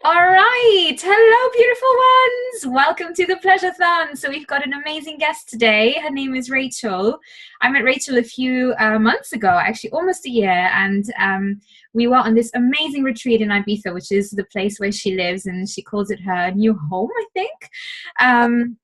All right. Hello, beautiful ones. Welcome to the Pleasure-thon. So we've got an amazing guest today. Her name is Rachel. I met Rachel a few months ago, actually almost a year, and we were on this amazing retreat in Ibiza, which is the place where she lives, and she calls it her new home, I think.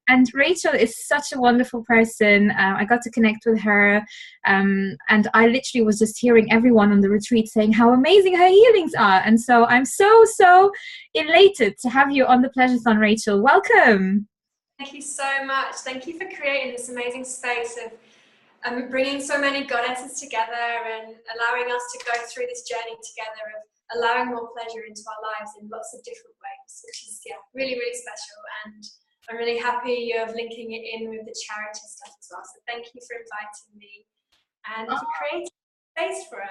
And Rachel is such a wonderful person. I got to connect with her, and I literally was just hearing everyone on the retreat saying how amazing her healings are. And so I'm so elated to have you on the Pleasure-thon, Rachel. Welcome. Thank you so much. Thank you for creating this amazing space of bringing so many goddesses together and allowing us to go through this journey together of allowing more pleasure into our lives in lots of different ways, which is really special. And I'm really happy you're linking it in with the charity stuff as well. So thank you for inviting me and for creating space for us.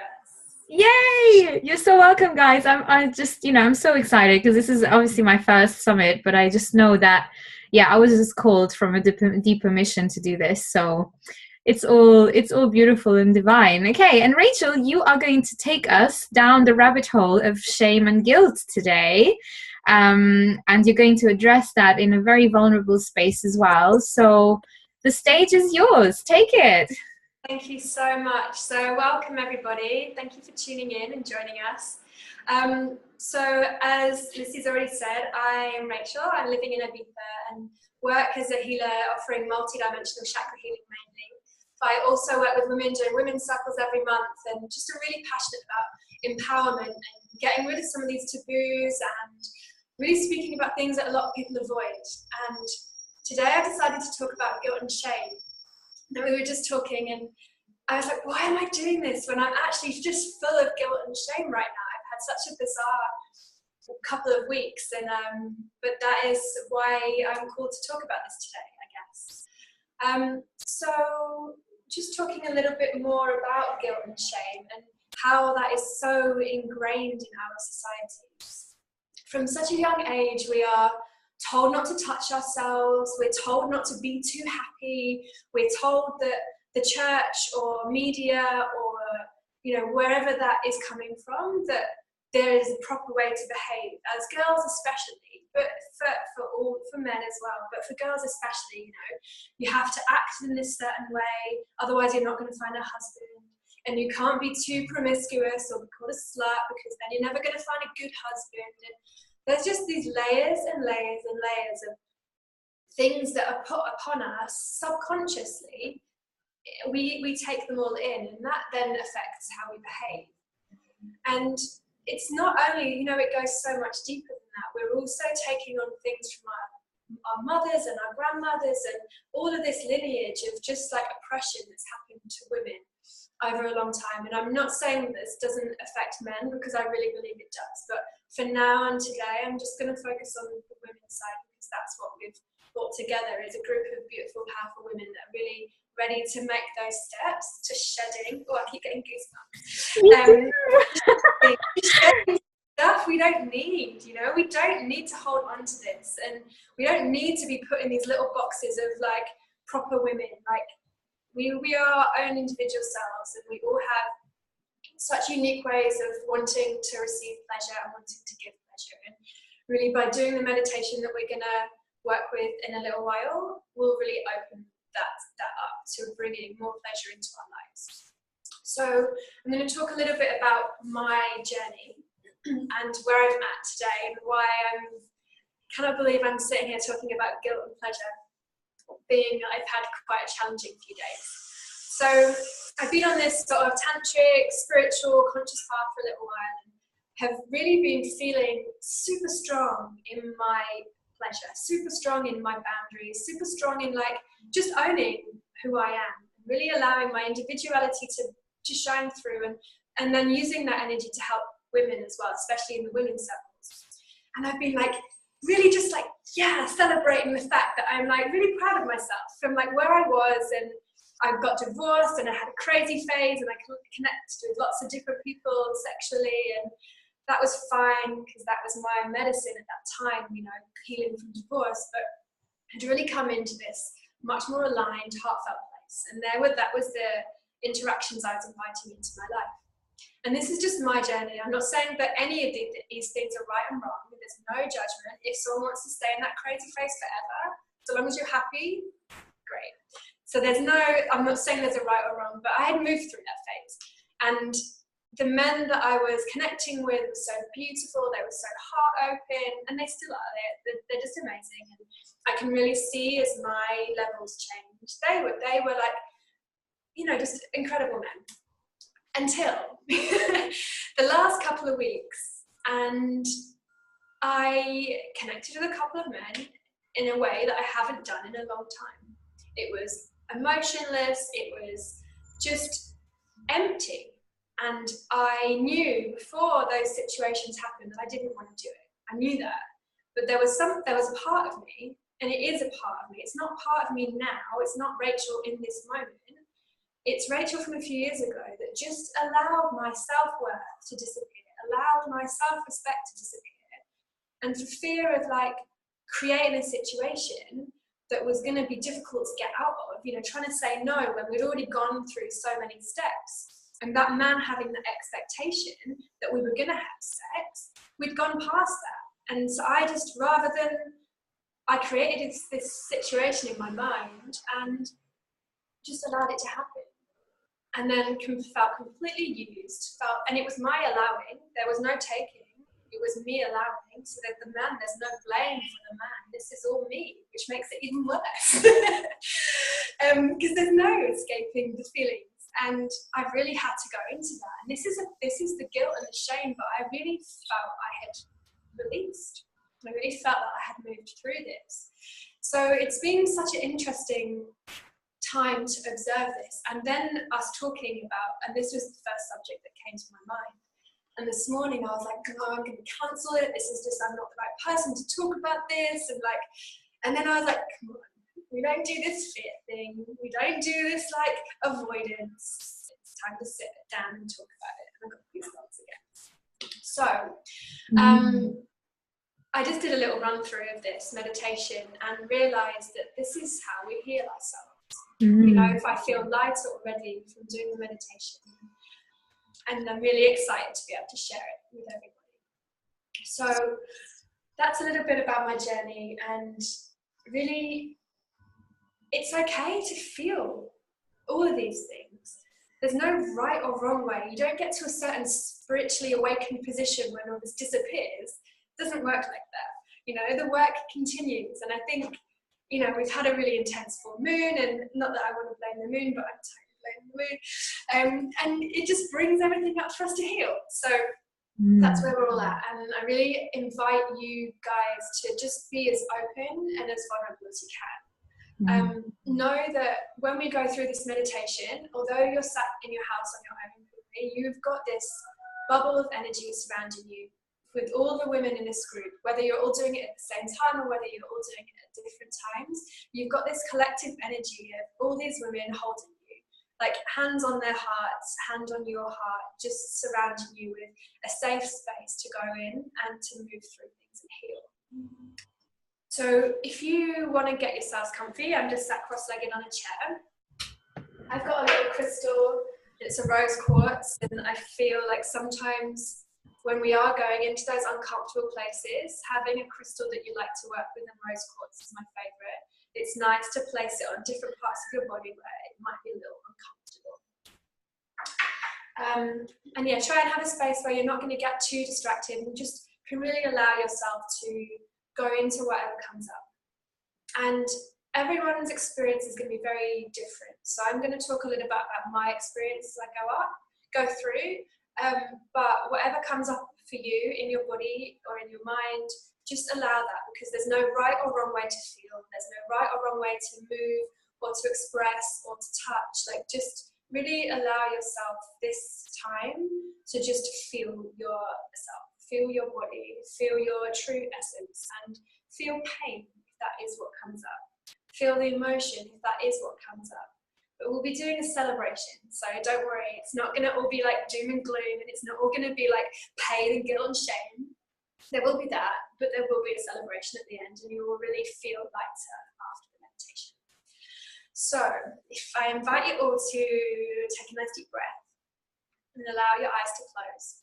Yay! You're so welcome, guys. I just, I'm so excited because this is obviously my first summit, but I just know that, yeah, I was just called from a deeper mission to do this. So it's all beautiful and divine. Okay, and Rachel, you are going to take us down the rabbit hole of shame and guilt today. And you're going to address that in a very vulnerable space as well. So the stage is yours. Take it. Thank you so much. So welcome everybody. Thank you for tuning in and joining us. So as Lucy's already said, I am Rachel. I'm living in Ibiza and work as a healer offering multidimensional chakra healing mainly. But I also work with women doing women's circles every month and just are really passionate about empowerment and getting rid of some of these taboos and really speaking about things that a lot of people avoid. And today I've decided to talk about guilt and shame. And we were just talking and I was like, why am I doing this when I'm actually just full of guilt and shame right now? I've had such a bizarre couple of weeks, and but that is why I'm called to talk about this today, I guess. So just talking a little bit more about guilt and shame and how that is so ingrained in our societies. From such a young age, we are told not to touch ourselves, we're told not to be too happy, we're told that the church or media or wherever that is coming from, that there is a proper way to behave, as girls especially, but for men as well, but for girls especially, you have to act in this certain way, otherwise you're not going to find a husband, and you can't be too promiscuous or be called a slut because then you're never going to find a good husband. And there's just these layers and layers and layers of things that are put upon us subconsciously. We take them all in, and that then affects how we behave. And it's not only, it goes so much deeper than that. We're also taking on things from our mothers and our grandmothers and all of this lineage of just like oppression that's happened to women over a long time. And I'm not saying this doesn't affect men, because I really believe it does, but for now and today I'm just going to focus on the women's side, because that's what we've brought together as a group of beautiful, powerful women that are really ready to make those steps to shedding. Oh, I keep getting goosebumps. Shedding stuff we don't need, we don't need to hold on to this, and we don't need to be put in these little boxes of like proper women. Like we are our own individual selves, and we all have such unique ways of wanting to receive pleasure and wanting to give pleasure. And really, by doing the meditation that we're going to work with in a little while, we'll really open that up to bringing more pleasure into our lives. So I'm going to talk a little bit about my journey and where I'm at today, and why I cannot believe I'm sitting here talking about guilt and pleasure, being I've had quite a challenging few days. So I've been on this sort of tantric, spiritual, conscious path for a little while, and have really been feeling super strong in my pleasure, super strong in my boundaries, super strong in like just owning who I am, really allowing my individuality to shine through, and then using that energy to help women as well, especially in the women's circles. And I've been like really just like, yeah, celebrating the fact that I'm like really proud of myself from like where I was, and I got divorced and I had a crazy phase, and I connected with lots of different people sexually, and that was fine because that was my medicine at that time, healing from divorce. But I'd really come into this much more aligned, heartfelt place, and that was the interactions I was inviting into my life. And this is just my journey. I'm not saying that any of these things are right and wrong. There's no judgment. If someone wants to stay in that crazy phase forever, so long as you're happy, great. So I'm not saying there's a right or wrong, but I had moved through that phase. And the men that I was connecting with were so beautiful, they were so heart open, and they still are. They're just amazing. And I can really see as my levels changed, they were like, just incredible men. Until the last couple of weeks, and I connected with a couple of men in a way that I haven't done in a long time. It was emotionless, it was just empty. And I knew before those situations happened that I didn't want to do it. I knew that. But there was a part of me, and it is a part of me. It's not part of me now, it's not Rachel in this moment. It's Rachel from a few years ago that just allowed my self-worth to disappear, allowed my self-respect to disappear. And for fear of creating a situation that was going to be difficult to get out of, trying to say no when we'd already gone through so many steps. And that man having the expectation that we were going to have sex, we'd gone past that. And so I created this situation in my mind and just allowed it to happen. And then felt completely used, and it was my allowing, there was no taking, it was me allowing, so that there's no blame for the man, this is all me, which makes it even worse. Because there's no escaping the feelings, and I really had to go into that, and this is the guilt and the shame, but I really felt I had released, I really felt that I had moved through this. So it's been such an interesting time to observe this, and then us talking about, and this was the first subject that came to my mind, and this morning I was like, no, I'm going to cancel it, I'm not the right person to talk about this, and then I was like, come on, we don't do this fear thing, we don't do this avoidance, it's time to sit down and talk about it. And I got these thoughts again. So I just did a little run through of this meditation and realized that this is how we heal ourselves. If I feel lighter already from doing the meditation, and I'm really excited to be able to share it with everybody. So that's a little bit about my journey, and really it's okay to feel all of these things. There's no right or wrong way. You don't get to a certain spiritually awakened position when all this disappears. It doesn't work like that. The work continues, and I think we've had a really intense full moon, and not that I want to blame the moon, but I'm totally blaming the moon. And it just brings everything up for us to heal. So that's where we're all at. And I really invite you guys to just be as open and as vulnerable as you can. Know that when we go through this meditation, although you're sat in your house on your own, you've got this bubble of energy surrounding you with all the women in this group, whether you're all doing it at the same time or whether you're all doing it at different times. You've got this collective energy of all these women holding you, like hands on their hearts, hand on your heart, just surrounding you with a safe space to go in and to move through things and heal. So if you want to get yourselves comfy, I'm just sat cross-legged on a chair. I've got a little crystal, it's a rose quartz, and I feel like sometimes when we are going into those uncomfortable places, having a crystal that you like to work with, and rose quartz is my favourite. It's nice to place it on different parts of your body where it might be a little uncomfortable. And yeah, try and have a space where you're not going to get too distracted, and just can really allow yourself to go into whatever comes up. And everyone's experience is going to be very different. So I'm going to talk a little bit about my experience as I go through. But whatever comes up for you in your body or in your mind, just allow that, because there's no right or wrong way to feel. There's no right or wrong way to move or to express or to touch. Just really allow yourself this time to just feel yourself, feel your body, feel your true essence, and feel pain if that is what comes up. Feel the emotion if that is what comes up. But we'll be doing a celebration, so don't worry, it's not going to all be like doom and gloom, and it's not all going to be like pain and guilt and shame. There will be that, but there will be a celebration at the end, and you will really feel lighter after the meditation. So if I invite you all to take a nice deep breath, And allow your eyes to close.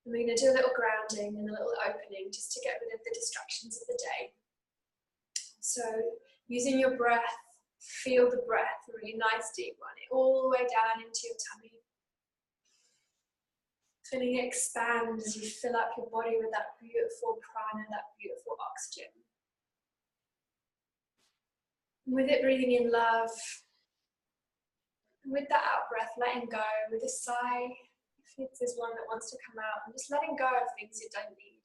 And we're going to do a little grounding and a little opening just to get rid of the distractions of the day. So using your breath, feel the breath, a really nice deep one, all the way down into your tummy. Feeling it expand as you fill up your body with that beautiful prana, that beautiful oxygen. And with it, breathing in love. And with that out breath, letting go. With a sigh, if there's one that wants to come out, and just letting go of things you don't need.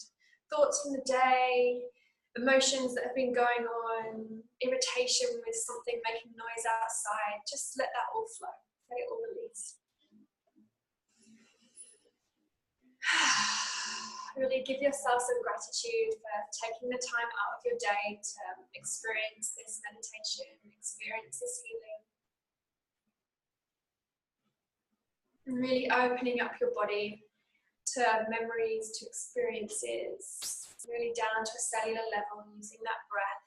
Thoughts from the day, emotions that have been going on, irritation with something making noise outside. Just let that all flow. Let it all release. Really give yourself some gratitude for taking the time out of your day to experience this meditation, experience this healing. And really opening up your body to memories, to experiences, really down to a cellular level, using that breath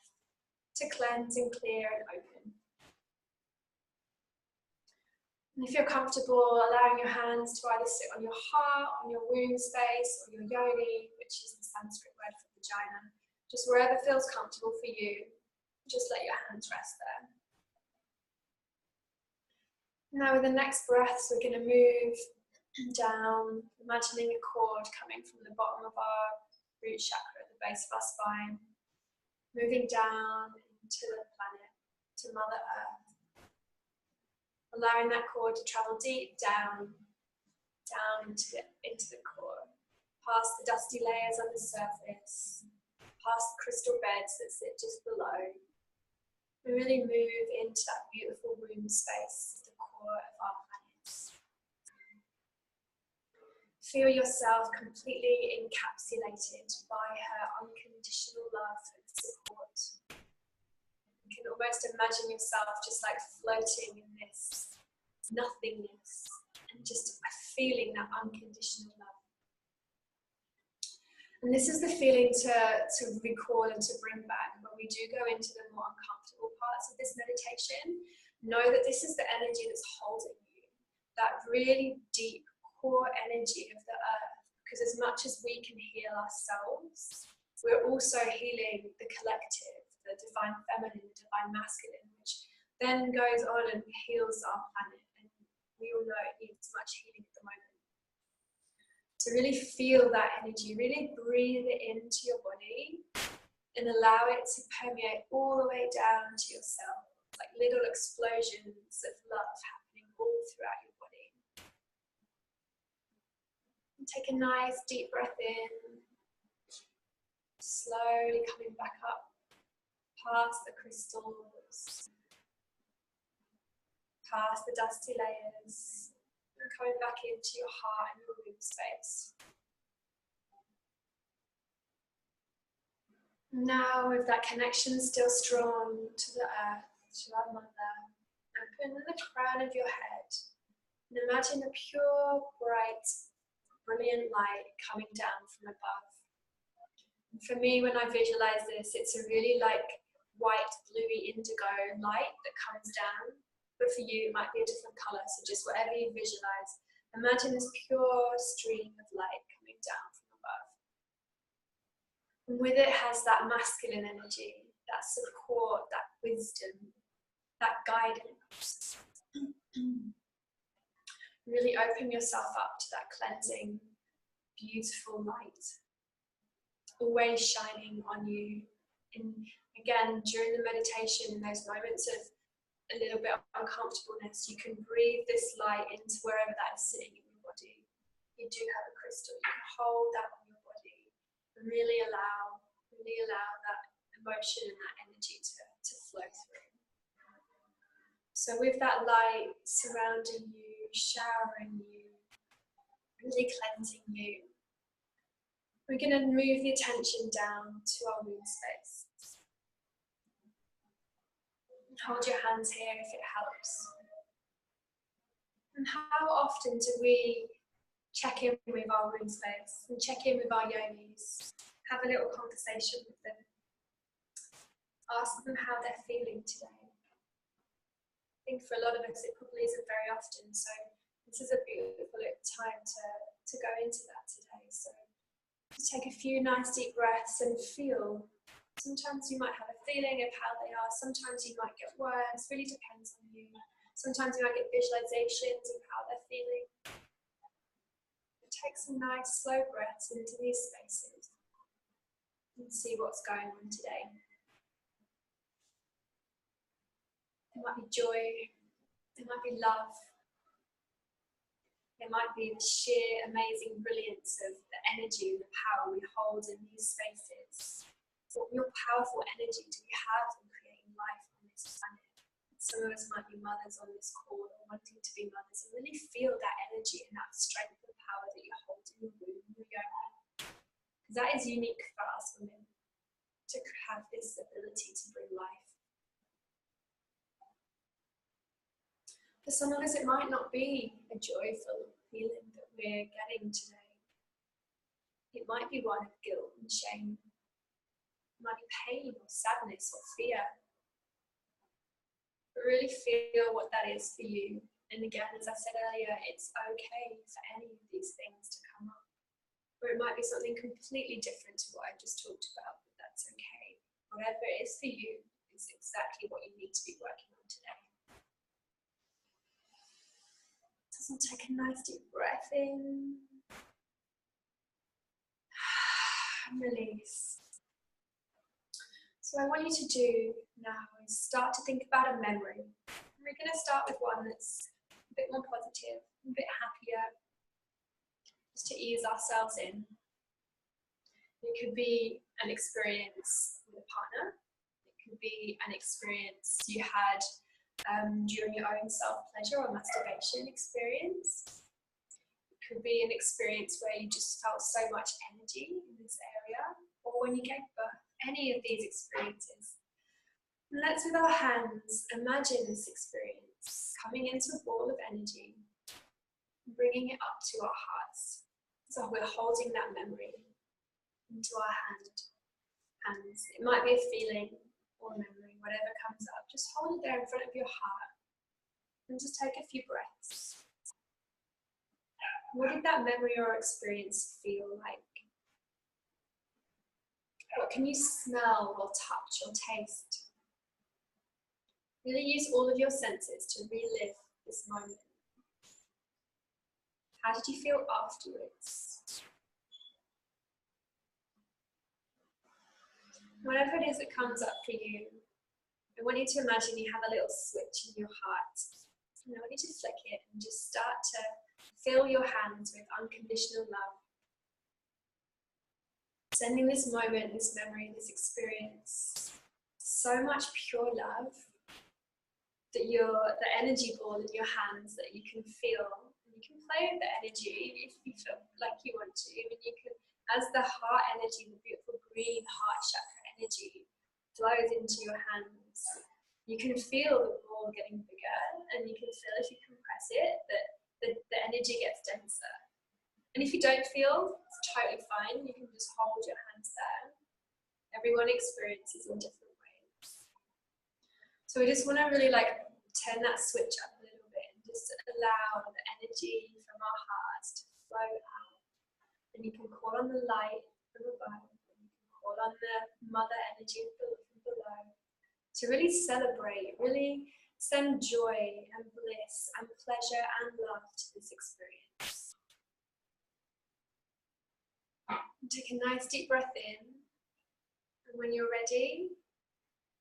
to cleanse and clear and open. And if you're comfortable, allowing your hands to either sit on your heart, on your womb space, or your yoni, which is the Sanskrit word for vagina, just wherever feels comfortable for you, just let your hands rest there. Now with the next breaths, we're going to move down, imagining a cord coming from the bottom of our root chakra at the base of our spine, moving down into the planet, to Mother Earth. Allowing that cord to travel deep down into the core, past the dusty layers on the surface, past the crystal beds that sit just below. We really move into that beautiful womb space, the core of our planet. Feel yourself completely encapsulated by her unconditional love and support. You can almost imagine yourself just like floating in this nothingness and just feeling that unconditional love. And this is the feeling to recall and to bring back when we do go into the more uncomfortable parts of this meditation. Know that this is the energy that's holding you, that really deep core energy of the earth, because as much as we can heal ourselves, we're also healing the collective, the divine feminine, the divine masculine, which then goes on and heals our planet. And we all know it needs much healing at the moment. So really feel that energy, really breathe it into your body and allow it to permeate all the way down to your cells, like little explosions of love happening all throughout your body. And take a nice deep breath in, slowly coming back up past the crystals, past the dusty layers, and coming back into your heart and your womb space. Now with that connection still strong to the earth, to our mother, open the crown of your head and imagine the pure, bright, brilliant light coming down from above. And for me, when I visualize this, it's a really like white, bluey, indigo light that comes down. But for you, it might be a different color, so just whatever you visualize. Imagine this pure stream of light coming down from above. And with it has that masculine energy, that support, that wisdom, that guidance. Really open yourself up to that cleansing, beautiful light, always shining on you. And again, during the meditation, in those moments of a little bit of uncomfortableness, you can breathe this light into wherever that is sitting in your body. You do have a crystal, you can hold that on your body and really allow that emotion and that energy to flow through. So with that light surrounding you, showering you, really cleansing you, we're going to move the attention down to our womb space. Hold your hands here if it helps. And how often do we check in with our womb space and check in with our yonis? Have a little conversation with them. Ask them how they're feeling today. I think for a lot of us it probably isn't very often, so this is a beautiful time to go into that today. So just take a few nice deep breaths and feel. Sometimes you might have a feeling of how they are. Sometimes you might get words. Really depends on you. Sometimes you might get visualizations of how they're feeling. Take some nice slow breaths into these spaces and see what's going on today. There might be joy. There might be love. There might be the sheer amazing brilliance of the energy and the power we hold in these spaces. What real powerful energy do we have in creating life on this planet? Some of us might be mothers on this call or wanting to be mothers and really feel that energy and that strength and power that you hold in your womb when you're young. Because that is unique for us women, to have this ability to bring life. For some of us, it might not be a joyful feeling that we're getting today. It might be one of guilt and shame. It might be pain or sadness or fear. But really feel what that is for you. And again, as I said earlier, it's okay for any of these things to come up. Or it might be something completely different to what I just talked about, but that's okay. Whatever it is for you is exactly what you need to be working on today. So take a nice deep breath in. And release. So what I want you to do now is start to think about a memory. We're going to start with one that's a bit more positive, a bit happier, just to ease ourselves in. It could be an experience with a partner. It could be an experience you had during your own self-pleasure or masturbation experience. It could be an experience where you just felt so much energy in this area, or when you gave birth. Any of these experiences. And let's, with our hands, imagine this experience coming into a ball of energy, bringing it up to our hearts. So we're holding that memory into our hands. It might be a feeling or a memory, whatever comes up. Just hold it there in front of your heart and just take a few breaths. What did that memory or experience feel like? What can you smell or touch or taste? Really use all of your senses to relive this moment. How did you feel afterwards? Whatever it is that comes up for you, I want you to imagine you have a little switch in your heart. And I want you to flick it and just start to fill your hands with unconditional love. Sending this moment, this memory, this experience, so much pure love that the energy ball in your hands that you can feel. And you can play with the energy if you feel like you want to. And you can, as the heart energy, the beautiful green heart chakra energy flows into your hands, you can feel the ball getting bigger, and you can feel if you compress it that the energy gets denser. And if you don't feel, it's totally fine. You can just hold your hands there. Everyone experiences in different ways. So we just want to really turn that switch up a little bit and just allow the energy from our hearts to flow out. And you can call on the light from above. And you can call on the mother energy from below to really celebrate, really send joy and bliss and pleasure and love to this experience. Take a nice deep breath in, and when you're ready,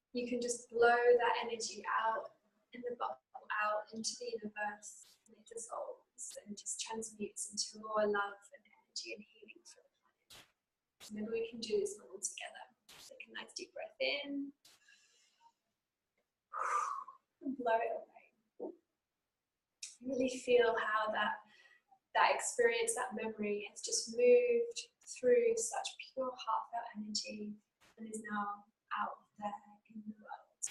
you can just blow that energy out in the bubble, out into the universe, and it dissolves and just transmutes into more love and energy and healing for the planet. So maybe we can do this one all together. Take a nice deep breath in, and blow it away. Really feel how that experience, that memory has just moved through such pure heartfelt energy and is now out there in the world,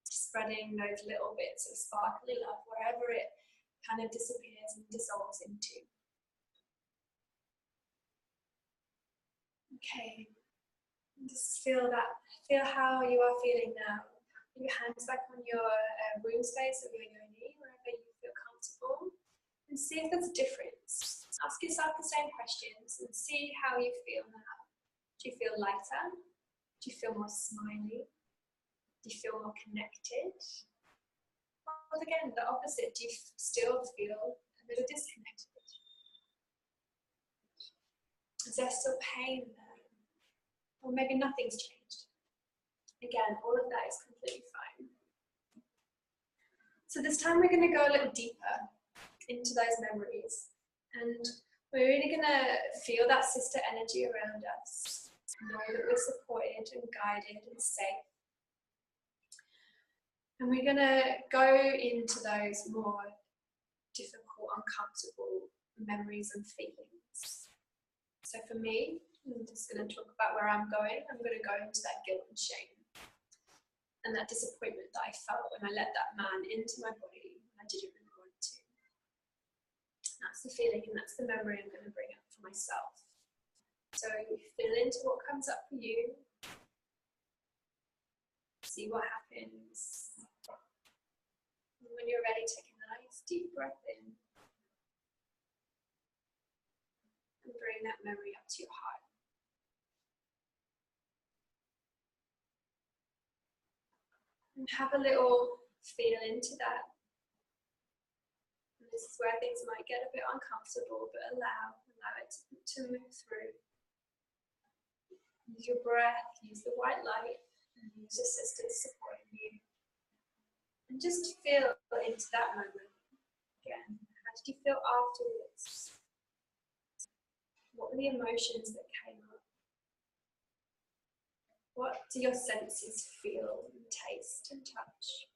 spreading those little bits of sparkly love wherever it kind of disappears and dissolves into. Okay, just feel how you are feeling now. Put your hands back on your womb space of your yoni, wherever you feel comfortable. and see if there's a difference. Ask yourself the same questions and see how you feel now. Do you feel lighter? Do you feel more smiley? Do you feel more connected? Or again, the opposite, do you still feel a little disconnected? Is there still pain there? Or maybe nothing's changed. Again, all of that is completely fine. So this time we're going to go a little deeper into those memories. And we're really going to feel that sister energy around us. Know that we're supported and guided and safe. And we're going to go into those more difficult, uncomfortable memories and feelings. So for me, I'm just going to talk about where I'm going. I'm going to go into that guilt and shame and that disappointment that I felt when I let that man into my body when I didn't really want to. That's the feeling and that's the memory I'm going to bring up for myself. So you feel into what comes up for you. See what happens. And when you're ready, take a nice deep breath in. And bring that memory up to your heart. And have a little feel into that. And this is where things might get a bit uncomfortable, but allow it to move through. Use your breath, use the white light, and use your sisters supporting you. And just feel into that moment again. How did you feel afterwards? What were the emotions that came up? What do your senses feel and taste and touch?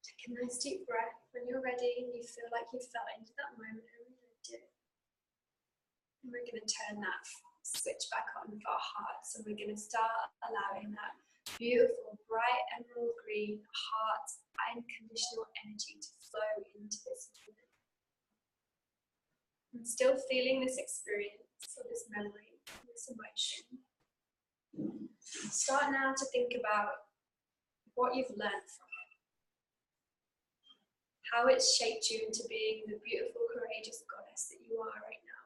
Take a nice deep breath. When you're ready and you feel like you fell into that moment, and really do. And we're going to turn that switch back on for our hearts, and we're going to start allowing that beautiful, bright emerald green heart, unconditional energy to flow into this moment. And still feeling this experience or this memory, this emotion. Start now to think about what you've learned from it. How it's shaped you into being the beautiful, courageous goddess that you are right now.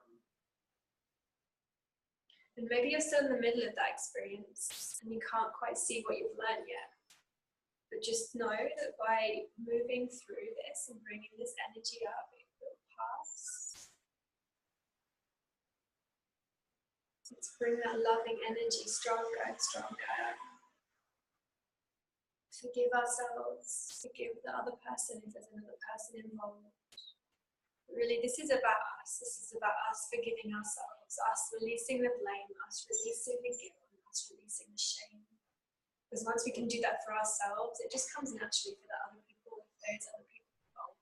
And maybe you're still in the middle of that experience and you can't quite see what you've learned yet. But just know that by moving through this and bringing this energy up, it will pass. Let's bring that loving energy stronger and stronger. Forgive ourselves, forgive the other person if there's another person involved. Really, this is about us. This is about us forgiving ourselves, us releasing the blame, us releasing the guilt, and us releasing the shame. Because once we can do that for ourselves, it just comes naturally for the other people if there's other people involved.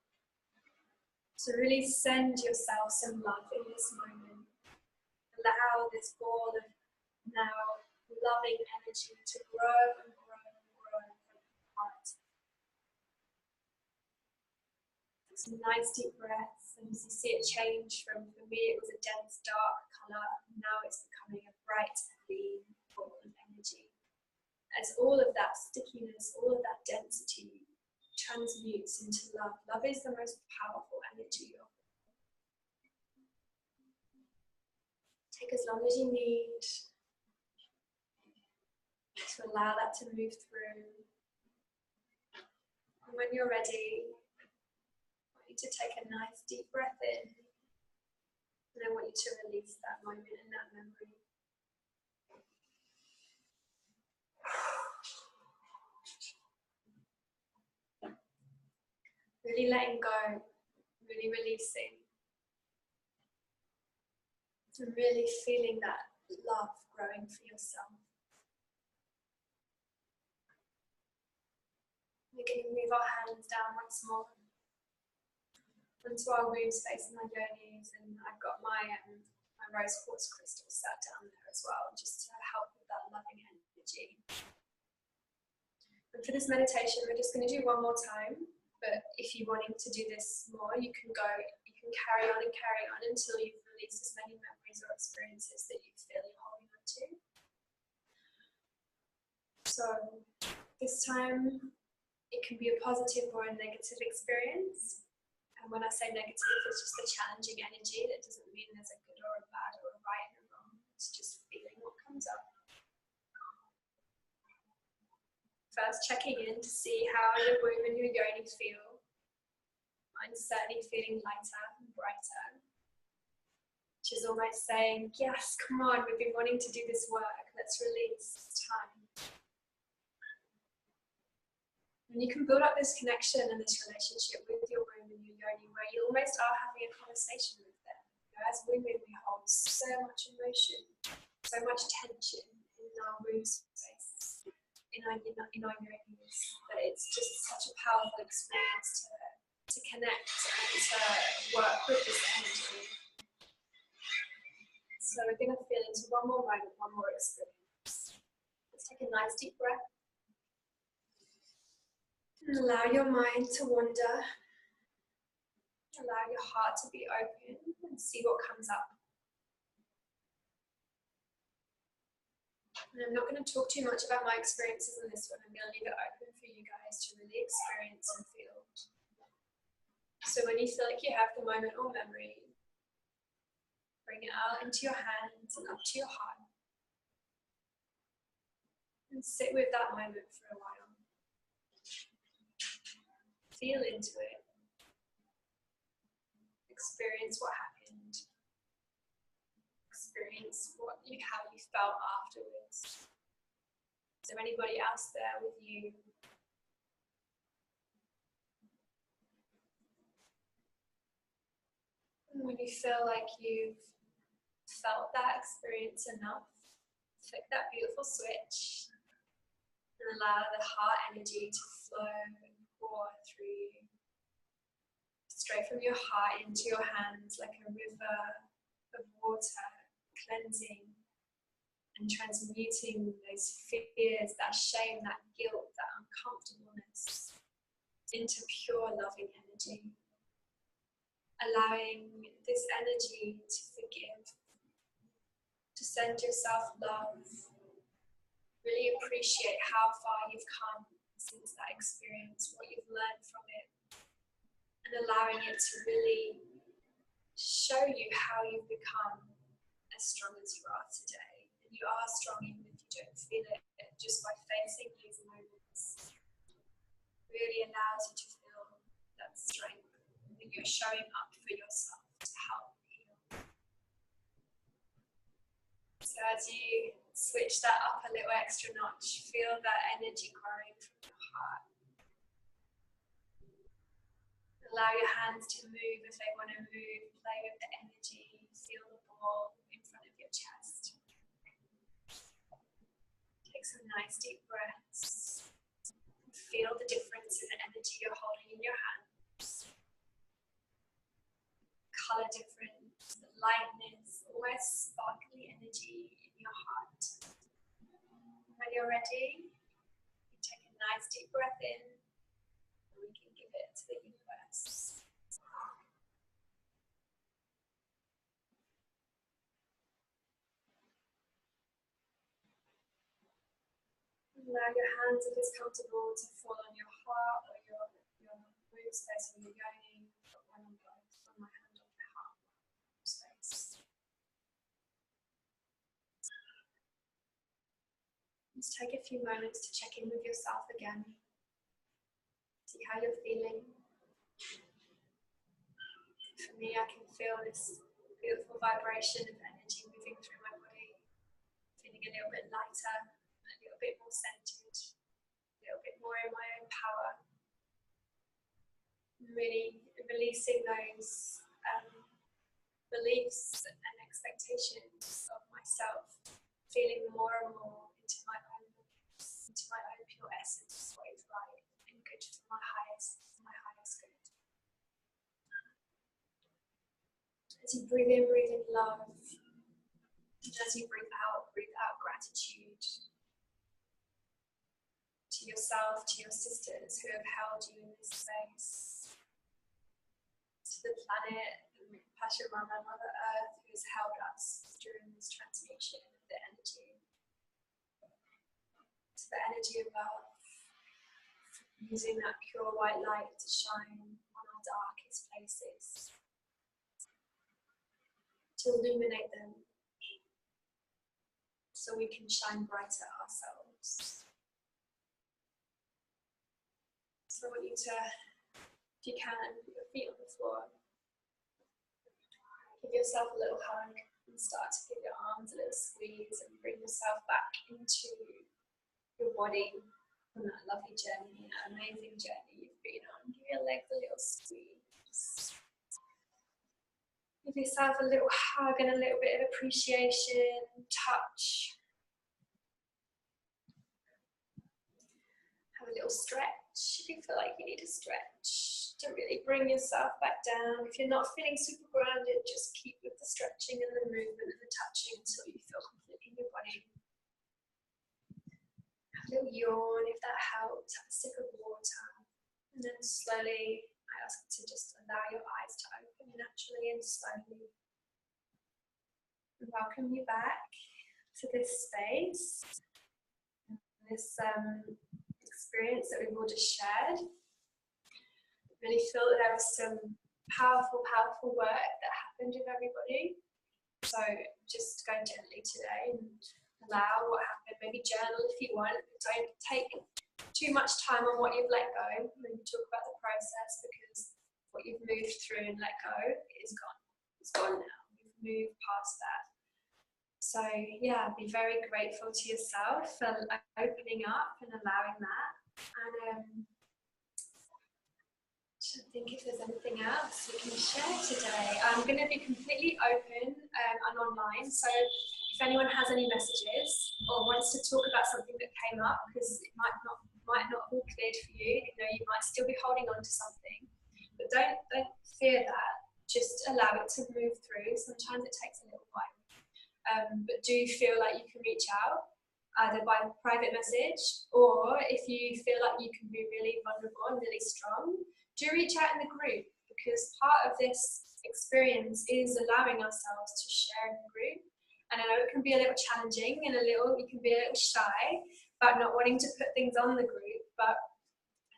So really send yourself some love in this moment. Allow this ball of now loving energy to grow and grow and grow from your heart. Some nice deep breaths, and as you see it change from, for me it was a dense dark colour, now it's becoming a bright clean ball of energy. As all of that stickiness, all of that density transmutes into love. Love is the most powerful energy of it. Take as long as you need to allow that to move through. And when you're ready, I want you to take a nice deep breath in. And I want you to release that moment and that memory. Really letting go, really releasing. And really feeling that love growing for yourself. We're going to move our hands down once more onto our womb space and my yoni's, and I've got my rose quartz crystal sat down there as well, just to help with that loving energy. And for this meditation, we're just going to do one more time, but if you're wanting to do this more, you can carry on until you've released as many memories or experiences that you feel you're holding on to. So this time it can be a positive or a negative experience. And when I say negative, it's just a challenging energy. That doesn't mean there's a good or a bad or a right and a wrong. It's just feeling what comes up. First, checking in to see how your womb and your yoni feel. Mine's certainly feeling lighter and brighter, which is almost saying, yes, come on, we've been wanting to do this work. Let's release. It's time. And you can build up this connection and this relationship with your womb and your yoni, where you almost are having a conversation with them. You know, as women, we hold so much emotion, so much tension in our womb space, in our yonis, that it's just such a powerful experience to connect and to work with this energy. So we're going to feel into one more moment, one more experience. Let's take a nice deep breath. And allow your mind to wander. Allow your heart to be open and see what comes up. And I'm not going to talk too much about my experiences in this one. I'm going to leave it open for you guys to really experience and feel. So when you feel like you have the moment or memory, bring it out into your hands and up to your heart. And sit with that moment for a while. Feel into it. Experience what happened. Experience how you felt afterwards. Is there anybody else there with you? And when you feel like you've felt that experience enough, flick that beautiful switch and allow the heart energy to flow and pour through you. Straight from your heart into your hands like a river of water, cleansing and transmuting those fears, that shame, that guilt, that uncomfortableness into pure loving energy. Allowing this energy to forgive, to send yourself love, really appreciate how far you've come since that experience, what you've learned from it, and allowing it to really show you how you've become as strong as you are today. And you are strong even if you don't feel it, just by facing these moments. Really allows you to feel that strength, that you're showing up for yourself to help heal. So as you switch that up a little extra notch, feel that energy growing from your heart. Allow your hands to move if they want to move. Play with the energy. Feel the ball in front of your chest. Take some nice deep breaths. Feel the difference in the energy you're holding in your hands. Color difference, the lightness, almost sparkly energy in your heart. When you're ready, you take a nice deep breath in, and we can give it to the universe. Allow your hands, if it's comfortable, to fall on your heart or your womb space or your yoni. Put one on both, on my hand on my heart, space. Just take a few moments to check in with yourself again. See how you're feeling. For me, I can feel this beautiful vibration of energy moving through my body. Feeling a little bit lighter, a little bit more centered, a little bit more in my own power. Really releasing those beliefs and expectations of myself, feeling more and more into my own pure essence, what is right and good for my highest good. As you breathe in love, and as you breathe out gratitude to yourself, to your sisters who have held you in this space, to the planet, Pasha Mama, Mother Earth, who has held us during this transmutation of the energy. to the energy of love, using that pure white light to shine on our darkest places, to illuminate them so we can shine brighter ourselves. So I want you to, if you can, put your feet on the floor. Give yourself a little hug and start to give your arms a little squeeze and bring yourself back into your body on that lovely journey, that amazing journey you've been on. Give your legs a little squeeze. Give yourself a little hug and a little bit of appreciation, touch. Have a little stretch if you feel like you need a stretch to really bring yourself back down. If you're not feeling super grounded, just keep with the stretching and the movement and the touching until you feel completely in your body. Have a little yawn if that helps. Have a sip of water. And then slowly, I ask you to just allow your eyes to open naturally and slowly. And welcome you back to this space, this experience that we've all just shared. I really feel that there was some powerful, powerful work that happened with everybody. So just go gently today and allow what happened. Maybe journal if you want. Don't take too much time on what you've let go when you talk about the process, because what you've moved through and let go is gone. It's gone now. You've moved past that. So yeah, be very grateful to yourself for opening up and allowing that. And I think if there's anything else we can share today. I'm going to be completely open and online, so if anyone has any messages or wants to talk about something that came up, because it might not all cleared for you, you know, you might still be holding on to something, but don't fear that. Just allow it to move through. Sometimes it takes a little while, but do feel like you can reach out either by private message, or if you feel like you can be really vulnerable and really strong, do reach out in the group, because part of this experience is allowing ourselves to share in the group. And I know it can be a little challenging and you can be a little shy about not wanting to put things on the group, but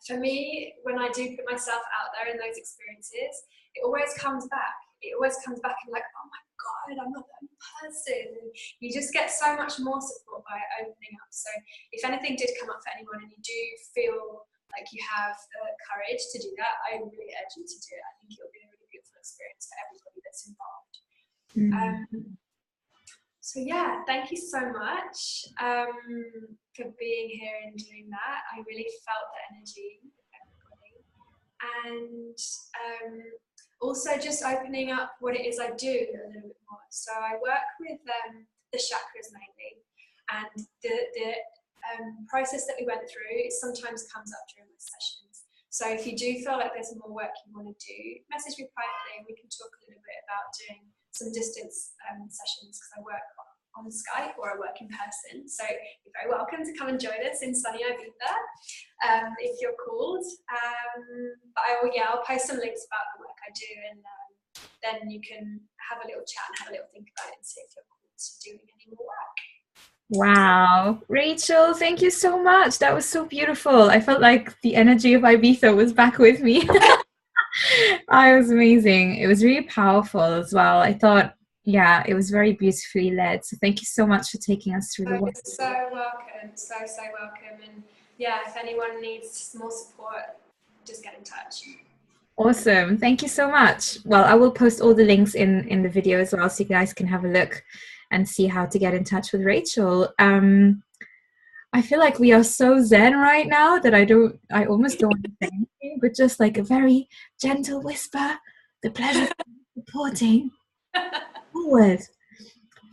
for me, when I do put myself out there in those experiences, it always comes back. It always comes back and like, oh my God, I'm not that person. And you just get so much more support by opening up. So if anything did come up for anyone and you do feel like you have the courage to do that, I really urge you to do it. I think it'll be a really beautiful experience for everybody that's involved. So yeah, thank you so much for being here and doing that. I really felt the energy of everybody. And also just opening up what it is I do a little bit more. So I work with the chakras mainly, and the process that we went through sometimes comes up during my sessions. So if you do feel like there's more work you want to do, message me privately and we can talk a little bit about doing some distance sessions, because I work on Skype or I work in person. So you're very welcome to come and join us in sunny Ibiza if you're called. But I'll post some links about the work I do, and then you can have a little chat and have a little think about it and see if you're called to doing any more work. Wow, Rachel, thank you so much. That was so beautiful. I felt like the energy of Ibiza was back with me. It was amazing. It was really powerful as well. I thought, yeah, it was very beautifully led. So thank you so much for taking us through the work. So welcome, so welcome. And yeah, if anyone needs more support, just get in touch. Awesome. Thank you so much. Well, I will post all the links in the video as well, so you guys can have a look and see how to get in touch with Rachel. I feel like we are so zen right now that I almost don't want to say anything, but just like a very gentle whisper, the pleasure supporting forward,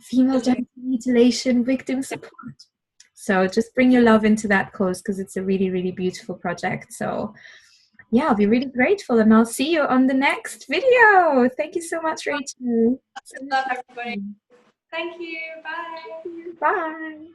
female genital mutilation victim support. So just bring your love into that cause, because it's a really, really beautiful project. So yeah, I'll be really grateful, and I'll see you on the next video. Thank you so much, Rachel. Love everybody. Thank you. Bye. Bye.